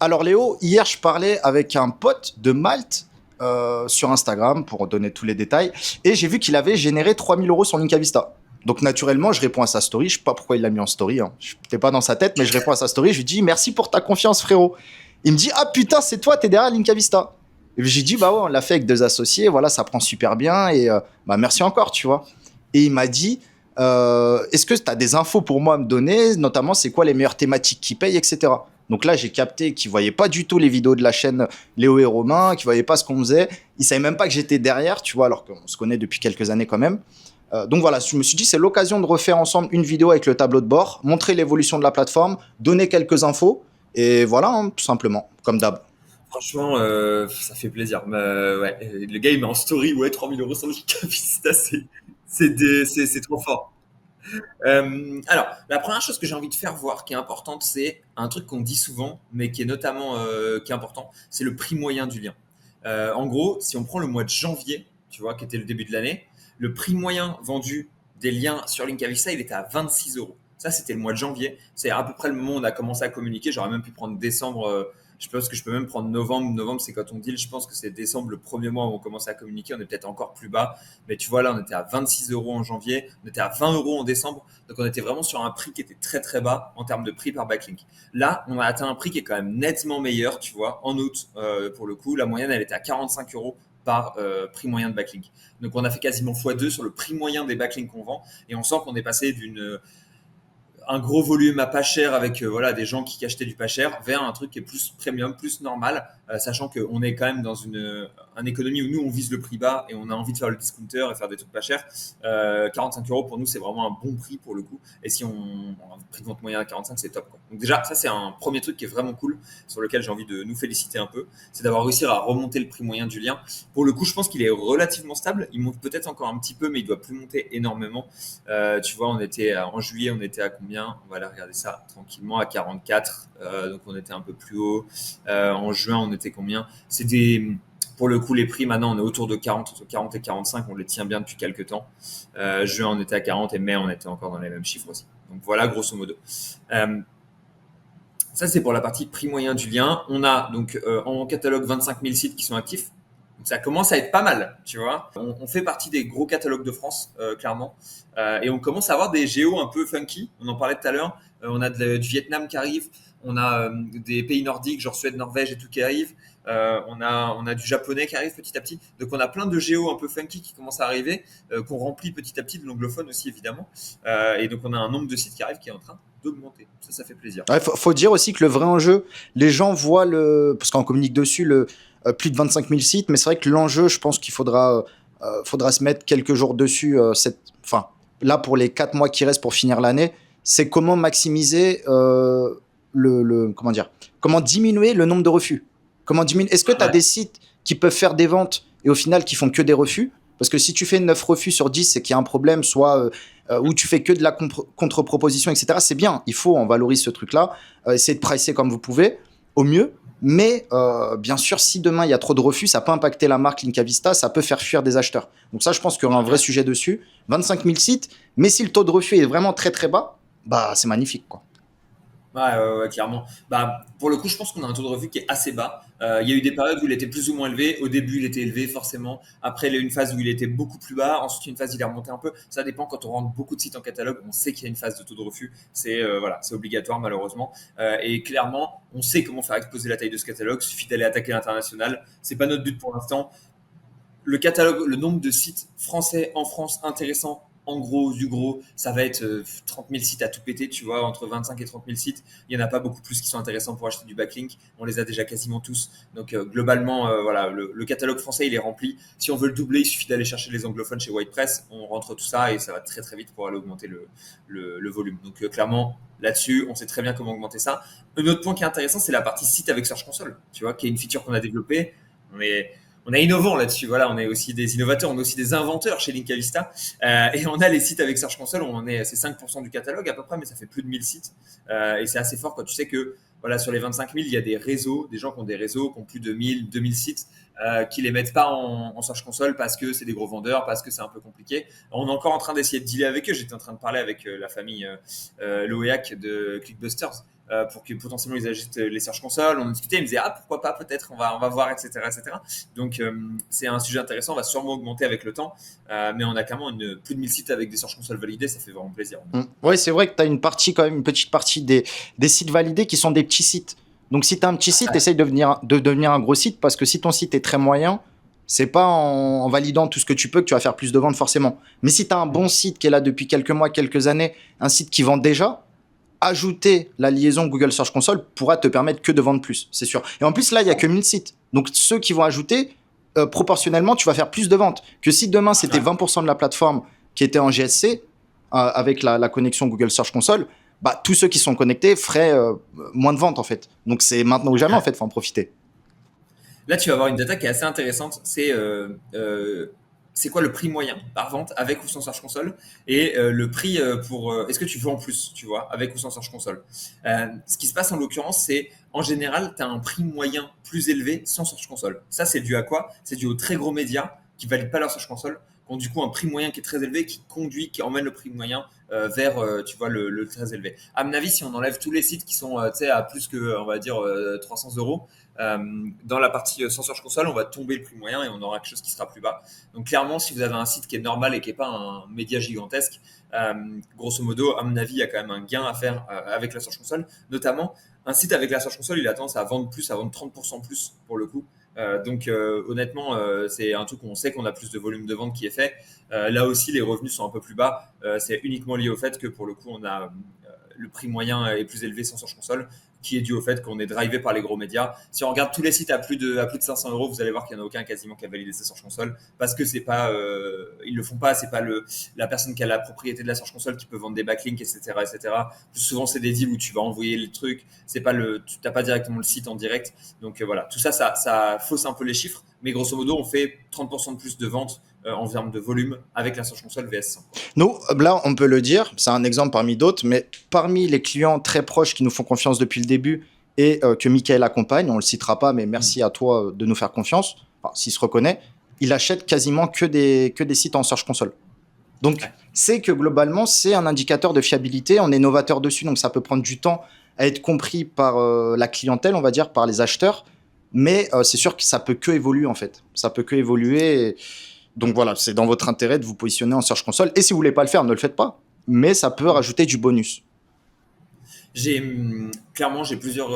Alors Léo, hier je parlais avec un pote de Malte sur Instagram pour donner tous les détails et j'ai vu qu'il avait généré 3 000 € sur Linkavista. Donc naturellement, je réponds à sa story. Je sais pas pourquoi il l'a mis en story. Hein. Je n'étais pas dans sa tête, mais je réponds à sa story. Je lui dis merci pour ta confiance, frérot. Il me dit ah putain, c'est toi, t'es derrière Linkavista. Et j'ai dit bah ouais, on l'a fait avec deux associés. Voilà, ça prend super bien et bah merci encore, tu vois. Et il m'a dit est-ce que tu as des infos pour moi à me donner, notamment c'est quoi les meilleures thématiques qui payent, etc. Donc là, j'ai capté qu'ils ne voyaient pas du tout les vidéos de la chaîne Léo et Romain, qu'ils ne voyaient pas ce qu'on faisait. Ils ne savaient même pas que j'étais derrière, tu vois, alors qu'on se connaît depuis quelques années quand même. Donc voilà, je me suis dit, c'est l'occasion de refaire ensemble une vidéo avec le tableau de bord, montrer l'évolution de la plateforme, donner quelques infos, et voilà, hein, tout simplement, comme d'hab. Franchement, ça fait plaisir. Ouais, le gars, il met en story, ouais, 3 000 € sur le Capista, c'est trop fort. Alors, la première chose que j'ai envie de faire voir, qui est importante, c'est un truc qu'on dit souvent, mais qui est notamment qui est important, c'est le prix moyen du lien. En gros, si on prend le mois de janvier, tu vois, qui était le début de l'année, le prix moyen vendu des liens sur Linkavista, il était à 26 euros. Ça, c'était le mois de janvier. C'est à peu près le moment où on a commencé à communiquer. J'aurais même pu prendre décembre. Je pense que je peux même prendre novembre. Novembre, c'est quand on deal. Je pense que c'est décembre, le premier mois où on commence à communiquer. On est peut-être encore plus bas. Mais tu vois, là, on était à 26 euros en janvier. On était à 20 euros en décembre. Donc, on était vraiment sur un prix qui était très, très bas en termes de prix par backlink. Là, on a atteint un prix qui est quand même nettement meilleur, tu vois. En août, pour le coup, la moyenne, elle était à 45 euros par prix moyen de backlink. Donc, on a fait quasiment x2 sur le prix moyen des backlinks qu'on vend. Et on sent qu'on est passé d'une un gros volume à pas cher avec voilà des gens qui achetaient du pas cher vers un truc qui est plus premium, plus normal, sachant qu'on est quand même dans une économie où nous on vise le prix bas et on a envie de faire le discounter et faire des trucs pas chers. 45 euros pour nous c'est vraiment un bon prix pour le coup. Et si on a un prix de vente moyen à 45, c'est top quoi. Donc déjà ça c'est un premier truc qui est vraiment cool sur lequel j'ai envie de nous féliciter un peu, c'est d'avoir réussi à remonter le prix moyen du lien. Pour le coup je pense qu'il est relativement stable, il monte peut-être encore un petit peu mais il doit plus monter énormément. Tu vois, en juillet, on était à combien? On va aller regarder ça tranquillement à 44. Donc on était un peu plus haut. En juin, on était combien? Pour le coup, les prix maintenant, on est autour de 40, entre 40 et 45. On les tient bien depuis quelques temps. Juin, on était à 40 et mai, on était encore dans les mêmes chiffres aussi. Donc voilà, grosso modo. Euh, Ça, c'est pour la partie prix moyen du lien. On a donc en catalogue 25 000 sites qui sont actifs. Donc ça commence à être pas mal, tu vois. On fait partie des gros catalogues de France, clairement. Et on commence à avoir des géos un peu funky. On en parlait tout à l'heure. On a du Vietnam qui arrive. On a des pays nordiques, genre Suède, Norvège et tout qui arrive. On a du japonais qui arrive petit à petit. Donc on a plein de géos un peu funky qui commencent à arriver, qu'on remplit petit à petit, de l'anglophone aussi évidemment. Et donc on a un nombre de sites qui arrive qui est en train d'augmenter. Ça fait plaisir. Ouais, faut dire aussi que le vrai enjeu, les gens voient le. Parce qu'on communique dessus, plus de 25 000 sites, mais c'est vrai que l'enjeu, je pense qu'il faudra se mettre quelques jours dessus. Enfin, là, pour les 4 mois qui restent pour finir l'année, c'est comment maximiser comment dire, comment diminuer le nombre de refus. Comment diminuer. Est-ce que tu as Ouais. des sites qui peuvent faire des ventes et au final qui font que des refus? Parce que si tu fais 9 refus sur 10, c'est qu'il y a un problème, soit où tu fais que de la contre-proposition, etc. C'est bien, on valorise ce truc-là, essayez de pricer comme vous pouvez, au mieux. Mais bien sûr, si demain il y a trop de refus, ça peut impacter la marque Linkavista, ça peut faire fuir des acheteurs. Donc ça, je pense qu'il y aura un vrai sujet dessus. 25 000 sites, mais si le taux de refus est vraiment très très bas, bah c'est magnifique quoi. Ouais, clairement. Bah, pour le coup, je pense qu'on a un taux de refus qui est assez bas. Il y a eu des périodes où il était plus ou moins élevé. Au début, il était élevé forcément. Après, il y a eu une phase où il était beaucoup plus bas. Ensuite, une phase, il est remonté un peu. Ça dépend quand on rentre beaucoup de sites en catalogue. On sait qu'il y a une phase de taux de refus. Voilà, c'est obligatoire malheureusement. Et clairement, on sait comment faire exploser la taille de ce catalogue. Il suffit d'aller attaquer l'international. C'est pas notre but pour l'instant. Le catalogue, le nombre de sites français en France intéressants, en gros, du gros, ça va être 30 000 sites à tout péter, tu vois, entre 25 et 30 000 sites. Il n'y en a pas beaucoup plus qui sont intéressants pour acheter du backlink. On les a déjà quasiment tous. Donc, globalement, voilà, le catalogue français, il est rempli. Si on veut le doubler, il suffit d'aller chercher les anglophones chez WordPress. On rentre tout ça et ça va très, très vite pour aller augmenter le volume. Donc, clairement, là-dessus, on sait très bien comment augmenter ça. Un autre point qui est intéressant, c'est la partie site avec Search Console, tu vois, qui est une feature qu'on a développée. Mais on est innovant là-dessus. Voilà, on est aussi des innovateurs, on est aussi des inventeurs chez Linkavista. Et on a les sites avec Search Console, c'est 5% du catalogue à peu près, mais ça fait plus de 1000 sites. Et c'est assez fort quand tu sais que voilà, sur les 25 000, il y a des réseaux, des gens qui ont des réseaux, qui ont plus de 1000, 2000 sites, qui les mettent pas en Search Console parce que c'est des gros vendeurs, parce que c'est un peu compliqué. On est encore en train d'essayer de dealer avec eux. J'étais en train de parler avec la famille Loéac de Clickbusters. pour que potentiellement ils ajoutent les Search Console. On discutait, ils me disaient pourquoi pas, peut-être, on va voir, etc., etc. Donc c'est un sujet intéressant, on va sûrement augmenter avec le temps, mais on a clairement plus de 1000 sites avec des Search Console validés, ça fait vraiment plaisir. Ouais, c'est vrai que tu as une partie, quand même, une petite partie des sites validés qui sont des petits sites. Donc si tu as un petit site, essaye de devenir un gros site, parce que si ton site est très moyen, c'est pas en validant tout ce que tu peux que tu vas faire plus de ventes forcément. Mais si tu as un bon site qui est là depuis quelques mois, quelques années, un site qui vend déjà, ajouter la liaison Google Search Console pourra te permettre que de vendre plus, c'est sûr. Et en plus, là, il n'y a que 1000 sites. Donc ceux qui vont ajouter, proportionnellement, tu vas faire plus de ventes. Que si demain, c'était 20% de la plateforme qui était en GSC, avec la connexion Google Search Console, bah, tous ceux qui sont connectés feraient moins de ventes, en fait. Donc c'est maintenant ou jamais, en fait, faut en profiter. Là, tu vas avoir une data qui est assez intéressante. C'est quoi le prix moyen par vente avec ou sans Search Console, et le prix pour est-ce que tu veux en plus, tu vois, avec ou sans Search Console. Ce qui se passe en l'occurrence, c'est en général, tu as un prix moyen plus élevé sans Search Console. Ça, c'est dû à quoi? C'est dû aux très gros médias qui valident pas leur Search Console, qui ont du coup un prix moyen qui est très élevé, qui emmène le prix moyen vers tu vois, le très élevé. À mon avis, si on enlève tous les sites qui sont à plus que, on va dire, 300 euros, dans la partie sans Search Console, on va tomber le prix moyen et on aura quelque chose qui sera plus bas. Donc clairement, si vous avez un site qui est normal et qui n'est pas un média gigantesque, grosso modo, à mon avis, il y a quand même un gain à faire avec la Search Console. Notamment, un site avec la Search Console, il a tendance à vendre plus, à vendre 30% plus pour le coup. Donc honnêtement, c'est un truc où on sait qu'on a plus de volume de vente qui est fait. Là aussi, les revenus sont un peu plus bas. C'est uniquement lié au fait que pour le coup, on a le prix moyen est plus élevé sans Search Console, qui est dû au fait qu'on est drivé par les gros médias. Si on regarde tous les sites à plus de 500 euros, vous allez voir qu'il n'y en a aucun quasiment qui a validé sa Search Console, parce que c'est pas, ils le font pas, c'est pas la personne qui a la propriété de la Search Console qui peut vendre des backlinks, etc., etc. Plus souvent, c'est des deals où tu vas envoyer le truc, c'est pas tu n'as pas directement le site en direct. Donc voilà, tout ça, ça fausse un peu les chiffres, mais grosso modo, on fait 30% de plus de ventes en termes de volume avec la Search Console VS100. Nous, là, on peut le dire, c'est un exemple parmi d'autres, mais parmi les clients très proches qui nous font confiance depuis le début et que Michael accompagne, on ne le citera pas, mais merci à toi de nous faire confiance, enfin, s'il se reconnaît, il achète quasiment que des sites en Search Console. Donc, c'est que globalement, c'est un indicateur de fiabilité, on est novateur dessus, donc ça peut prendre du temps à être compris par la clientèle, on va dire, par les acheteurs, mais c'est sûr que ça peut que évoluer, en fait. Ça peut que évoluer. Donc voilà, c'est dans votre intérêt de vous positionner en Search Console. Et si vous voulez pas le faire, ne le faites pas. Mais ça peut rajouter du bonus. Clairement, j'ai plusieurs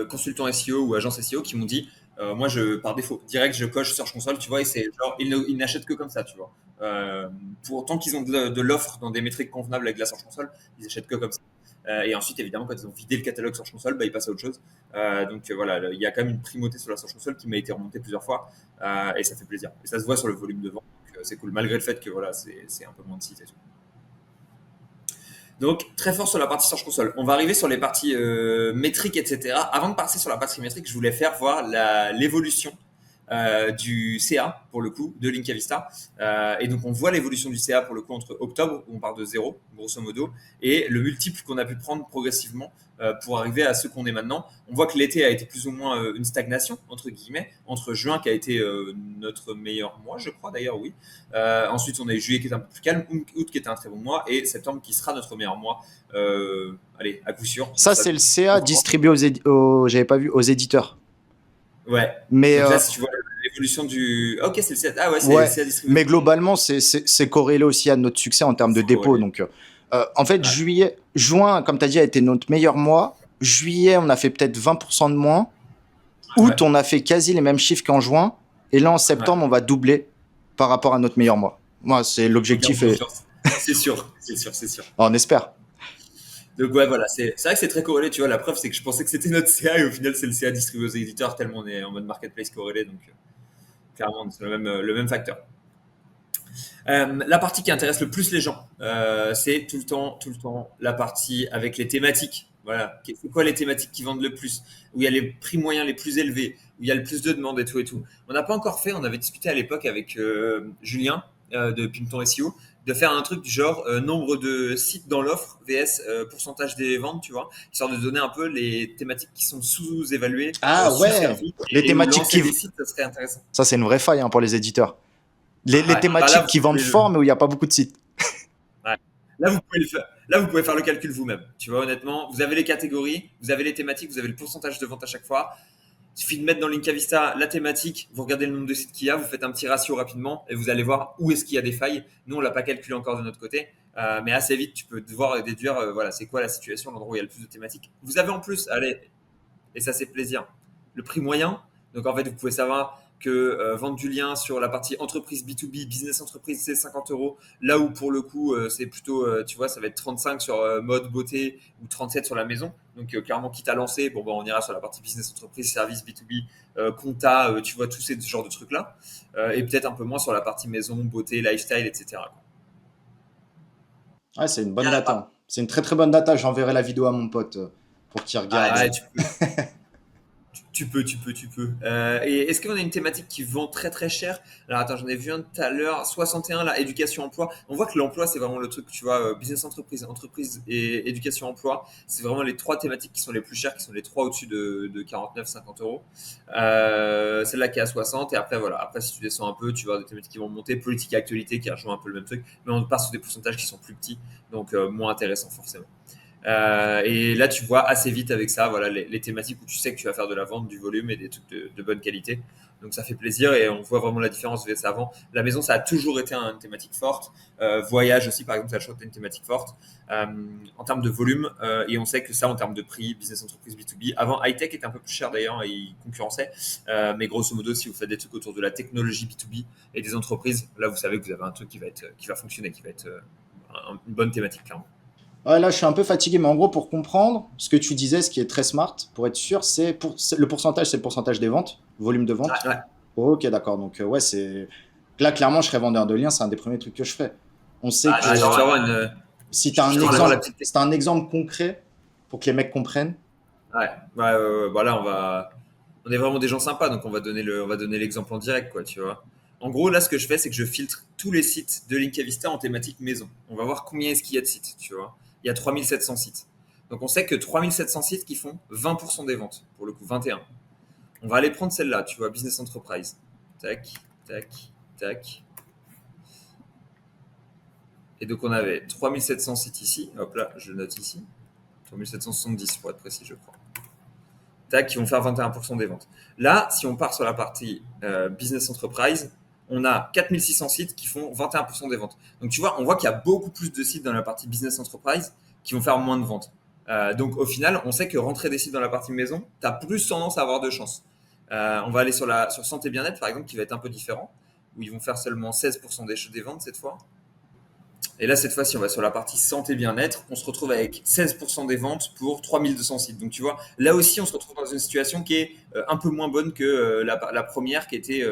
consultants SEO ou agences SEO qui m'ont dit, moi, par défaut, direct, je coche Search Console, tu vois, et c'est genre, ils n'achètent que comme ça, tu vois. Pour tant qu'ils ont de l'offre dans des métriques convenables avec la Search Console, ils achètent que comme ça. Et ensuite, évidemment, quand ils ont vidé le catalogue Search Console, bah, ils passent à autre chose. Donc voilà, il y a quand même une primauté sur la Search Console qui m'a été remontée plusieurs fois, et ça fait plaisir. Et ça se voit sur le volume de vente, donc c'est cool, malgré le fait que voilà, c'est un peu moins de sites et tout. Donc, très fort sur la partie Search Console. On va arriver sur les parties métriques, etc. Avant de passer sur la partie métrique, je voulais faire voir l'évolution du CA, pour le coup, de Linka Vista. Et donc, on voit l'évolution du CA, pour le coup, entre octobre, où on part de 0, grosso modo, et le multiple qu'on a pu prendre progressivement pour arriver à ce qu'on est maintenant. On voit que l'été a été plus ou moins une stagnation, entre guillemets, entre juin, qui a été notre meilleur mois, je crois, d'ailleurs, oui. Ensuite, on a eu juillet qui était un peu plus calme, août qui était un très bon mois, et septembre qui sera notre meilleur mois. Allez, à coup sûr. Ça, c'est le CA distribué j'avais pas vu, aux éditeurs. Ouais. Mais donc là, si tu vois l'évolution du. Ok, c'est le CA. Ah ouais, c'est ouais, le CA distribué. mais globalement, c'est corrélé aussi à notre succès en termes de dépôt. Donc, en fait, juin, comme tu as dit, a été notre meilleur mois. Juillet, on a fait peut-être 20% de moins. Août, on a fait quasi les mêmes chiffres qu'en juin. Et là, en septembre, on va doubler par rapport à notre meilleur mois. Moi, c'est l'objectif. C'est sûr, c'est sûr, c'est sûr. On espère. Donc ouais, voilà, c'est vrai que c'est très corrélé, tu vois. La preuve, c'est que je pensais que c'était notre CA et au final, c'est le CA distribué aux éditeurs tellement on est en mode marketplace corrélé. Donc clairement, c'est le même facteur. La partie qui intéresse le plus les gens, c'est tout le temps la partie avec les thématiques. Voilà, c'est quoi les thématiques qui vendent le plus, où il y a les prix moyens les plus élevés, où il y a le plus de demandes et tout et tout. On n'a pas encore fait, on avait discuté à l'époque avec Julien de Pimpton SEO, de faire un truc du genre nombre de sites dans l'offre vs pourcentage des ventes, tu vois, histoire de donner un peu les thématiques qui sont sous-évaluées. Ah ouais, les thématiques qui des sites, ça serait intéressant. Ça, c'est une vraie faille pour les éditeurs. Les thématiques qui vendent fort, mais où il n'y a pas beaucoup de sites. Ouais. Là, vous pouvez faire le calcul vous-même. Tu vois, honnêtement, vous avez les catégories, vous avez les thématiques, vous avez le pourcentage de vente à chaque fois. Il suffit de mettre dans l'Incavista la thématique, vous regardez le nombre de sites qu'il y a, vous faites un petit ratio rapidement et vous allez voir où est-ce qu'il y a des failles. Nous, on ne l'a pas calculé encore de notre côté, mais assez vite, tu peux devoir déduire voilà, c'est quoi la situation, l'endroit où il y a le plus de thématiques. Vous avez en plus, allez, et ça c'est plaisir. Le prix moyen, donc en fait vous pouvez savoir que vendre du lien sur la partie entreprise B2B, business entreprise, c'est 50 euros. Là où pour le coup c'est plutôt, tu vois, ça va être 35 sur mode beauté ou 37 sur la maison. Donc clairement quitte à lancer, bon bah, on ira sur la partie business entreprise, service B2B, compta, tu vois, tous ces genres de trucs là. Et peut-être un peu moins sur la partie maison, beauté, lifestyle, etc. Ouais, c'est une bonne data. C'est une très très bonne data. J'enverrai la vidéo à mon pote pour qu'il Ah, ouais, regarde. tu peux. Et est-ce qu'on a une thématique qui vend très très cher? Alors attends, j'en ai vu un tout à l'heure, 61 là, éducation emploi. On voit que l'emploi c'est vraiment le truc, tu vois, business entreprise, entreprise et éducation emploi, c'est vraiment les trois thématiques qui sont les plus chères, qui sont les trois au-dessus de 49-50 euros. Celle-là qui est à 60 et après voilà, après si tu descends un peu, tu vas avoir des thématiques qui vont monter, politique et actualité qui rejoint un peu le même truc, mais on part sur des pourcentages qui sont plus petits, donc moins intéressants forcément. Et là, tu vois assez vite avec ça, voilà, les thématiques où tu sais que tu vas faire de la vente, du volume et des trucs de bonne qualité. Donc ça fait plaisir et on voit vraiment la différence VS avant. La maison, ça a toujours été une thématique forte. Voyage aussi, par exemple, ça a toujours été une thématique forte euh, en termes de volume. Et on sait que ça, en termes de prix, business entreprise B2B. Avant, high-tech était un peu plus cher d'ailleurs et il concurrençait. Mais grosso modo, si vous faites des trucs autour de la technologie B2B et des entreprises, là, vous savez que vous avez un truc qui va fonctionner, qui va être une bonne thématique, clairement. Ouais, là, je suis un peu fatigué, mais en gros, pour comprendre ce que tu disais, ce qui est très smart, pour être sûr, le pourcentage, c'est le pourcentage des ventes, volume de vente. Ouais, ouais. Ok, d'accord. Donc, ouais, c'est. Là, clairement, je serais vendeur de liens, c'est un des premiers trucs que je ferais. On sait Ah, je que t'envoie une, si tu as je un t'envoie la exemple, petite. si t'as un exemple concret pour que les mecs comprennent. Ouais, ouais, ouais, ouais. Bah là, on est vraiment des gens sympas, donc on va donner l'exemple en direct, quoi, tu vois. En gros, là, ce que je fais, c'est que je filtre tous les sites de Linkavista en thématique maison. On va voir combien est-ce qu'il y a de sites, tu vois. Il y a 3700 sites. Donc, on sait que 3700 sites qui font 20% des ventes, pour le coup, 21. On va aller prendre celle-là, tu vois, Business Enterprise. Tac, tac, tac. Et donc, on avait 3700 sites ici. Hop là, je le note ici. 3770 pour être précis, je crois. Tac, qui vont faire 21% des ventes. Là, si on part sur la partie business enterprise, on a 4600 sites qui font 21% des ventes. Donc tu vois, on voit qu'il y a beaucoup plus de sites dans la partie business enterprise qui vont faire moins de ventes. Donc au final, on sait que rentrer des sites dans la partie maison, tu as plus tendance à avoir de chance. On va aller sur santé bien-être, par exemple, qui va être un peu différent, où ils vont faire seulement 16% des ventes cette fois. Et là, cette fois-ci, on va sur la partie santé bien-être. On se retrouve avec 16% des ventes pour 3200 sites. Donc, tu vois, là aussi, on se retrouve dans une situation qui est un peu moins bonne que la première qui était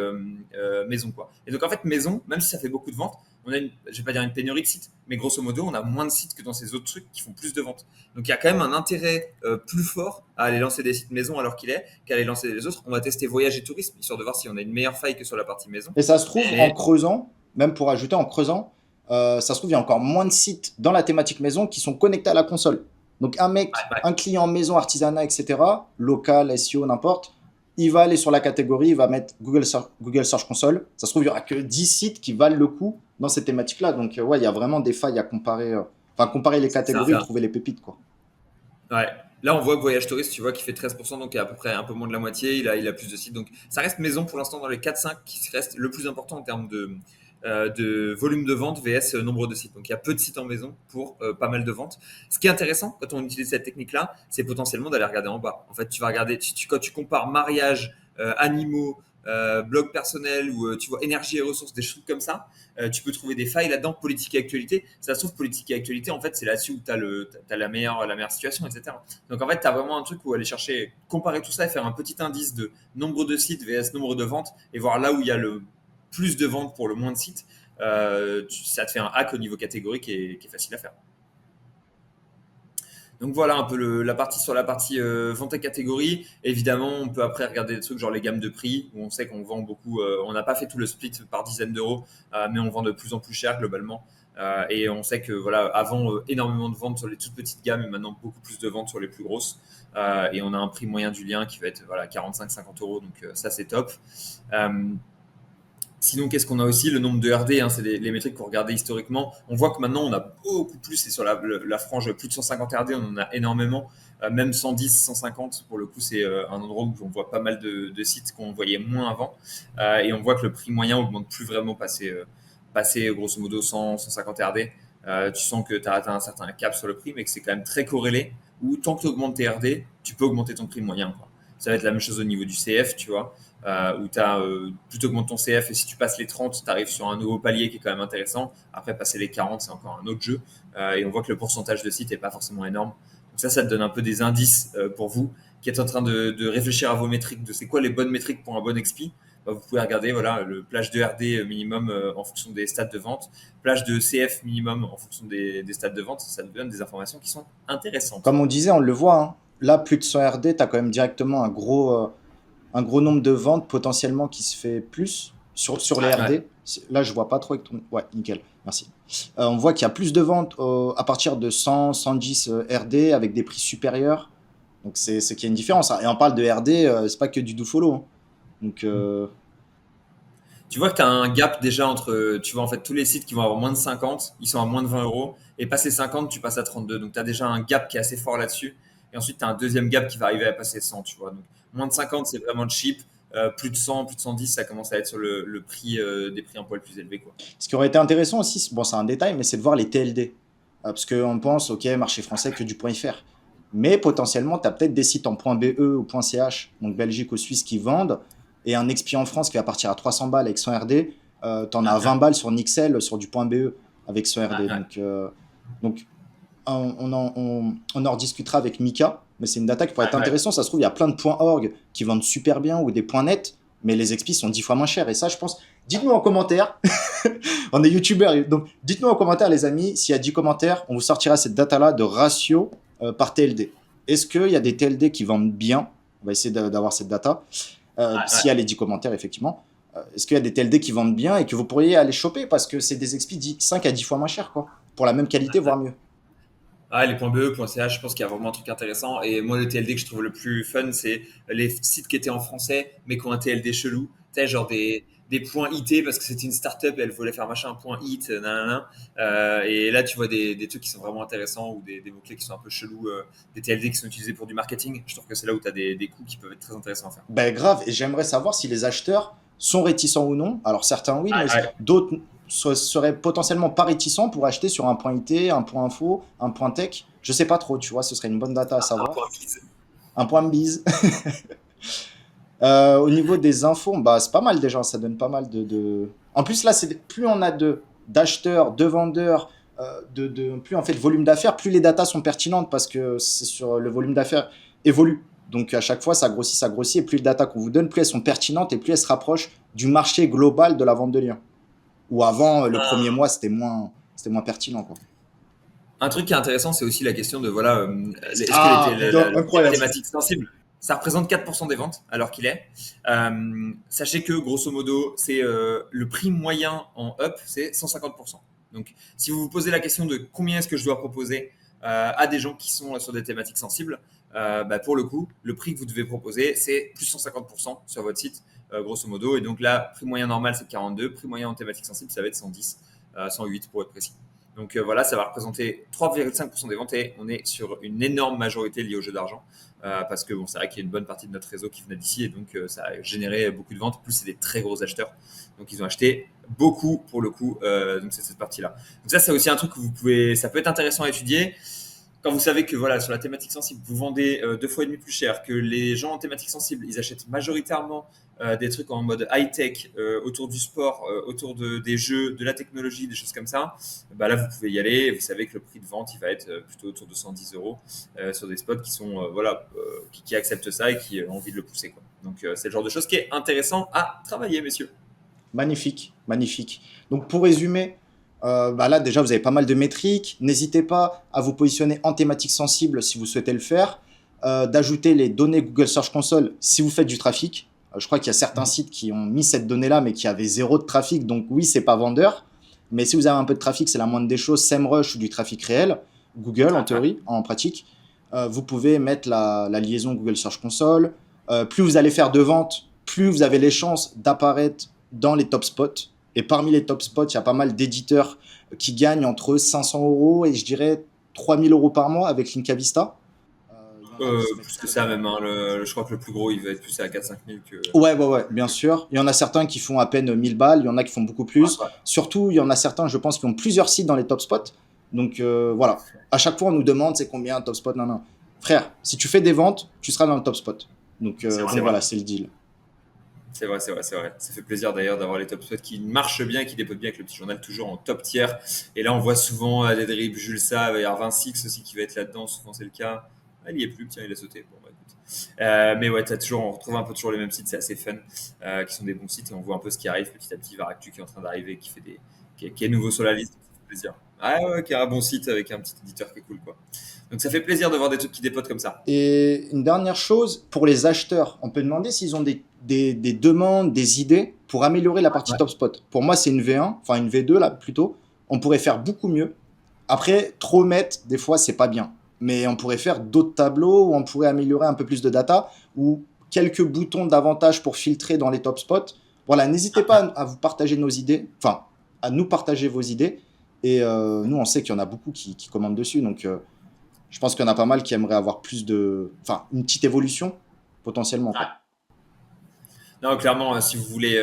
maison, quoi. Et donc, en fait, maison, même si ça fait beaucoup de ventes, on a je vais pas dire une pénurie de sites, mais grosso modo, on a moins de sites que dans ces autres trucs qui font plus de ventes. Donc, il y a quand même un intérêt plus fort à aller lancer des sites maison alors qu'il est qu'à aller lancer les autres. On va tester voyage et tourisme, histoire de voir si on a une meilleure faille que sur la partie maison. Et ça se trouve, en Mais creusant, même pour ajouter en creusant, ça se trouve, il y a encore moins de sites dans la thématique maison qui sont connectés à la console. Donc, un ouais, mec, ouais, un client maison, artisanat, etc., local, SEO, n'importe, il va aller sur la catégorie, il va mettre Google Search Console. Ça se trouve, il n'y aura que 10 sites qui valent le coup dans cette thématique-là. Donc, ouais, il y a vraiment des failles à comparer. Enfin, comparer les c'est catégories et ça. trouver les pépites, quoi. Ouais. Là, on voit que Voyage Touriste, tu vois, qui fait 13%, donc à peu près un peu moins de la moitié. Il a plus de sites. Donc, ça reste maison pour l'instant dans les 4-5 qui reste le plus important en termes de volume de vente vs nombre de sites. Donc, il y a peu de sites en maison pour pas mal de ventes. Ce qui est intéressant quand on utilise cette technique-là, c'est potentiellement d'aller regarder en bas. En fait, tu vas regarder, quand tu compares mariage, animaux, blog personnel ou tu vois énergie et ressources, des trucs comme ça, tu peux trouver des failles là-dedans, politique et actualité. Ça se trouve, politique et actualité, en fait, c'est là-dessus où tu as la meilleure situation, etc. Donc, en fait, tu as vraiment un truc où aller chercher, comparer tout ça et faire un petit indice de nombre de sites vs nombre de ventes et voir là où il y a le plus de ventes pour le moins de sites. Ça te fait un hack au niveau catégorie qui est facile à faire. Donc voilà un peu la partie sur la partie vente et catégorie. Évidemment, on peut après regarder des trucs genre les gammes de prix où on sait qu'on vend beaucoup. On n'a pas fait tout le split par dizaines d'euros, mais on vend de plus en plus cher globalement. Et on sait que voilà, avant énormément de ventes sur les toutes petites gammes et maintenant beaucoup plus de ventes sur les plus grosses. Et on a un prix moyen du lien qui va être voilà 45-50 euros. Donc ça c'est top. Euh, Sinon, qu'est-ce qu'on a aussi? Le nombre de RD, hein, c'est les métriques qu'on regardait historiquement. On voit que maintenant, on a beaucoup plus, et sur la frange plus de 150 RD, on en a énormément. Même 110, 150, pour le coup, c'est un endroit où on voit pas mal de sites qu'on voyait moins avant. Et on voit que le prix moyen augmente plus vraiment passer grosso modo 100, 150 RD. Tu sens que tu as atteint un certain cap sur le prix, mais que c'est quand même très corrélé. Où tant que tu augmentes tes RD, tu peux augmenter ton prix moyen, quoi. Ça va être la même chose au niveau du CF, tu vois. Où tu as plutôt augmentes ton CF et si tu passes les 30, tu arrives sur un nouveau palier qui est quand même intéressant. Après, passer les 40, c'est encore un autre jeu. Et on voit que le pourcentage de sites n'est pas forcément énorme. Donc ça te donne un peu des indices pour vous qui êtes en train de réfléchir à vos métriques, de c'est quoi les bonnes métriques pour un bon XP. Bah, vous pouvez regarder voilà, le plage de RD minimum en fonction des stats de vente, plage de CF minimum en fonction des stats de vente. Ça vous donne des informations qui sont intéressantes. Comme on disait, on le voit, hein. Là, plus de 100 RD, tu as quand même directement un gros nombre de ventes potentiellement qui se fait plus sur les Ouais. RD. Là, je vois pas trop avec ton. Ouais, nickel, merci. On voit qu'il y a plus de ventes à partir de 100, 110 RD avec des prix supérieurs. Donc, c'est qu'il y a une différence, hein. Et on parle de RD, c'est pas que du do follow, hein. Donc, Tu vois que tu as un gap déjà entre, tu vois, en fait, tous les sites qui vont avoir moins de 50, ils sont à moins de 20 euros. Et passer 50, tu passes à 32. Donc, tu as déjà un gap qui est assez fort là-dessus. Et ensuite, tu as un deuxième gap qui va arriver à passer 100, tu vois. Donc, moins de 50, c'est vraiment cheap. Plus de 100, plus de 110, ça commence à être sur le prix, des prix un poil plus élevés, quoi. ce qui aurait été intéressant aussi, bon, c'est un détail, mais c'est de voir les TLD. Parce qu'on pense, ok, marché français que du point .fr. Mais potentiellement, tu as peut-être des sites en .be ou .ch, donc Belgique ou Suisse, qui vendent, et un expi en France qui va partir à 300 balles avec 100 RD, tu en as à 20 balles sur Nixel, sur du .be avec 100 RD. Donc on en rediscutera avec Mika, mais c'est une data qui pourrait être intéressante. Ça se trouve, il y a plein de .org qui vendent super bien ou des .net, mais les expis sont 10 fois moins chers. Et ça, je pense, dites-nous en commentaire. On est youtubeurs, donc dites-nous en commentaire, les amis, s'il y a 10 commentaires, on vous sortira cette data-là de ratio par TLD. Est-ce qu'il y a des TLD qui vendent bien? On va essayer d'avoir cette data. S'il y a les 10 commentaires, effectivement. Est-ce qu'il y a des TLD qui vendent bien et que vous pourriez aller choper parce que c'est des expis 5 à 10 fois moins cher, quoi, pour la même qualité, voire mieux. Ah, les .be, .ch, je pense qu'il y a vraiment un truc intéressant. Et moi, le TLD que je trouve le plus fun, c'est les sites qui étaient en français, mais qui ont un TLD chelou. Tu sais, genre des points IT parce que c'était une startup et elle voulait faire machin, point IT, nanana. Et là, tu vois des trucs qui sont vraiment intéressants ou des mots-clés qui sont un peu chelous, des TLD qui sont utilisés pour du marketing. Je trouve que c'est là où tu as des coûts qui peuvent être très intéressants à faire. Ben grave, et j'aimerais savoir si les acheteurs sont réticents ou non. Alors certains oui, mais Ouais. d'autres seraient potentiellement pas réticents pour acheter sur un point IT, un point info, un point tech. Je sais pas trop, tu vois, ce serait une bonne data à Un savoir. point vise. Un point bise. Au niveau des infos, bah, c'est pas mal déjà, ça donne pas mal En plus, là, plus on a d'acheteurs, de vendeurs, plus en fait volume d'affaires, plus les datas sont pertinentes parce que c'est sur le volume d'affaires évolue. Donc à chaque fois, ça grossit, et plus les datas qu'on vous donne, plus elles sont pertinentes et plus elles se rapprochent du marché global de la vente de liens. Ou avant, le premier mois, c'était moins pertinent, quoi. Un truc qui est intéressant, c'est aussi la question de voilà, est-ce que Ah, la incroyable. thématique sensible, ça représente 4% des ventes alors qu'il est. Sachez que grosso modo, c'est le prix moyen en up, c'est 150%. Donc, si vous vous posez la question de combien est-ce que je dois proposer à des gens qui sont sur des thématiques sensibles, bah, pour le coup, le prix que vous devez proposer, c'est plus 150% sur votre site, grosso modo. Et donc là, prix moyen normal, c'est 42. Prix moyen en thématique sensible, ça va être 110, 108 pour être précis. Donc voilà, ça va représenter 3,5% des ventes et on est sur une énorme majorité liée au jeu d'argent parce que bon, c'est vrai qu'il y a une bonne partie de notre réseau qui venait d'ici et donc ça a généré beaucoup de ventes. En plus, c'est des très gros acheteurs. Donc ils ont acheté beaucoup pour le coup. Donc c'est cette partie-là. Donc ça, c'est aussi un truc que ça peut être intéressant à étudier. Quand vous savez que voilà, sur la thématique sensible, vous vendez 2,5 fois plus cher, que les gens en thématique sensible, ils achètent majoritairement des trucs en mode high-tech, autour du sport, autour des jeux, de la technologie, des choses comme ça, bah là, vous pouvez y aller. Et vous savez que le prix de vente, il va être plutôt autour de 110 euros sur des spots qui sont, qui acceptent ça et qui ont envie de le pousser, quoi. Donc, c'est le genre de choses qui est intéressant à travailler, messieurs. Magnifique, magnifique. Donc pour résumer, bah là déjà vous avez pas mal de métriques. N'hésitez pas à vous positionner en thématique sensible si vous souhaitez le faire. D'ajouter les données Google Search Console si vous faites du trafic. Je crois qu'il y a certains sites qui ont mis cette donnée-là mais qui avaient zéro de trafic. Donc oui, c'est pas vendeur. Mais si vous avez un peu de trafic, c'est la moindre des choses. SEMrush ou du trafic réel. Google en théorie, en pratique. Vous pouvez mettre la liaison Google Search Console. Plus vous allez faire de ventes, plus vous avez les chances d'apparaître dans les top spots. Et parmi les top spots, il y a pas mal d'éditeurs qui gagnent entre 500 euros et je dirais 3000 euros par mois avec Linka Vista. Il y en a qui se mettent Plus que très ça bien. même, hein. Je crois que le plus gros, il va être plus à 4-5 000 que... Ouais, bien sûr. Il y en a certains qui font à peine 1000 balles, il y en a qui font beaucoup plus. Ouais. Surtout, il y en a certains, je pense, qui ont plusieurs sites dans les top spots. Donc voilà, à chaque fois, on nous demande c'est combien un top spot. Non, non. Frère, si tu fais des ventes, tu seras dans le top spot. C'est Donc vrai. voilà, c'est le deal. C'est vrai, c'est vrai, c'est vrai. Ça fait plaisir d'ailleurs d'avoir les top spots qui marchent bien, qui dépotent bien avec le petit journal toujours en top tier. Et là, on voit souvent des dribs, Jules Sa, il y a Vinci aussi qui va être là-dedans, souvent c'est le cas. Ah, il y est plus, tiens, il a sauté. Bon, bah, écoute. Mais ouais, on retrouve un peu toujours les mêmes sites, c'est assez fun, qui sont des bons sites et on voit un peu ce qui arrive petit à petit. Varactu qui est en train d'arriver, qui est nouveau sur la liste, ça fait plaisir. Ah ouais, qui a un bon site avec un petit éditeur qui est cool, quoi. Donc ça fait plaisir de voir des trucs qui dépotent comme ça. Et une dernière chose, pour les acheteurs, on peut demander s'ils ont des demandes, des idées pour améliorer la partie Ouais. top spot. Pour moi, c'est une V1, enfin une V2 là plutôt. On pourrait faire beaucoup mieux. Après, trop mettre, des fois, c'est pas bien. Mais on pourrait faire d'autres tableaux où on pourrait améliorer un peu plus de data ou quelques boutons d'avantage pour filtrer dans les top spots. Voilà, n'hésitez pas à vous partager nos idées, enfin, à nous partager vos idées. Et nous, on sait qu'il y en a beaucoup qui commandent dessus. Donc, je pense qu'il y en a pas mal qui aimeraient avoir plus de. Enfin, une petite évolution, potentiellement, Ouais. quoi. Non, clairement, si vous voulez,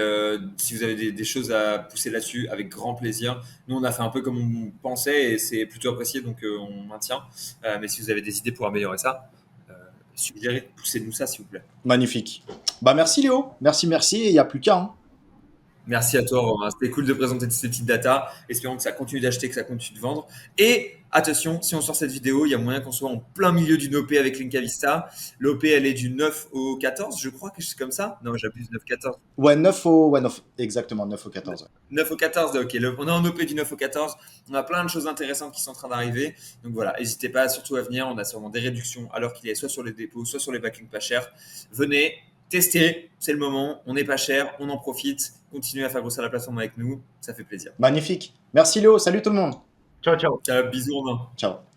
si vous avez des choses à pousser là-dessus, avec grand plaisir. Nous, on a fait un peu comme on pensait et c'est plutôt apprécié, donc on maintient. Mais si vous avez des idées pour améliorer ça, suggérez, poussez-nous ça, s'il vous plaît. Magnifique. Bah, merci Léo. Merci. Et il n'y a plus qu'à, hein. Merci à toi, Romain. C'était cool de présenter ces petites datas. Espérons que ça continue d'acheter, que ça continue de vendre. Et attention, si on sort cette vidéo, il y a moyen qu'on soit en plein milieu d'une OP avec Linka Vista. L'OP, elle est du 9 au 14, je crois, quelque chose comme ça. Non, j'abuse, 9-14. Ouais, 9 au. Ouais, 9. Exactement, 9 au 14. Ouais. 9 au 14, ok. On est en OP du 9 au 14. On a plein de choses intéressantes qui sont en train d'arriver. Donc voilà, n'hésitez pas surtout à venir. On a sûrement des réductions alors qu'il est soit sur les dépôts, soit sur les backlinks pas chers. Venez, testez, c'est le moment. On n'est pas cher, on en profite. Continuez à faire grossir la plateforme avec nous. Ça fait plaisir. Magnifique. Merci Léo. Salut tout le monde. Ciao, ciao. Ciao, bisous Romain. Ciao.